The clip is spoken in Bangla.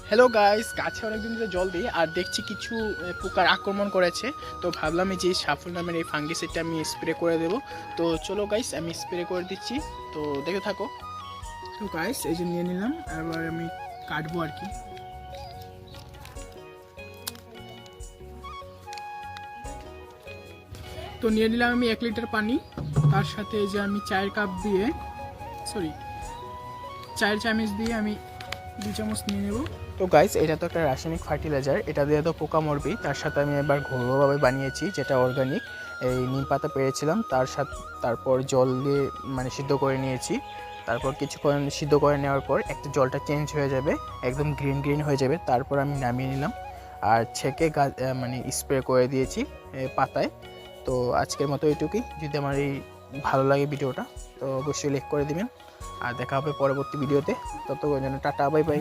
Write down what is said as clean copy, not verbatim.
হ্যালো গাইস, গাছে অনেকদিন ধরে জল দিই আর দেখছি কিছু পোকার আক্রমণ করেছে। তো ভাবলাম এই যে সাফল নামের এই ফাঙ্গিসাইডটা আমি স্প্রে করে দেবো। তো চলো গাইস, আমি স্প্রে করে দিচ্ছি, তো দেখে থাকো। তো গাইস, এই যে নিয়ে নিলাম, এবার আমি কাটবো আর কি। তো নিয়ে নিলাম আমি 1 লিটার পানি, তার সাথে এই যে আমি চায়ের কাপ দিয়ে, সরি, চায়ের চামচ দিয়ে আমি 2 চামচ নিয়ে নেব। তো গাইস, এটা তো একটা রাসায়নিক ফার্টিলাইজার, এটা দিয়ে তো পোকা মরবেই। তার সাথে আমি এবার ঘরোয়াভাবে বানিয়েছি, যেটা অর্গানিক। এই নিম পাতা পেরেছিলাম, তারপর জল দিয়ে মানে সিদ্ধ করে নিয়েছি। তারপর কিছুক্ষণ সিদ্ধ করে নেওয়ার পর একটা জলটা চেঞ্জ হয়ে যাবে, একদম গ্রিন গ্রিন হয়ে যাবে। তারপর আমি নামিয়ে নিলাম আর ছেঁকে গাছ মানে স্প্রে করে দিয়েছি পাতায়। তো আজকের মতো এইটুকুই। যদি আমার এই ভালো লাগে ভিডিওটা, তো অবশ্যই লাইক করে দিবেন। আর দেখা হবে পরবর্তী ভিডিওতে। ততক্ষণ জন্য টাটা, বাই বাই।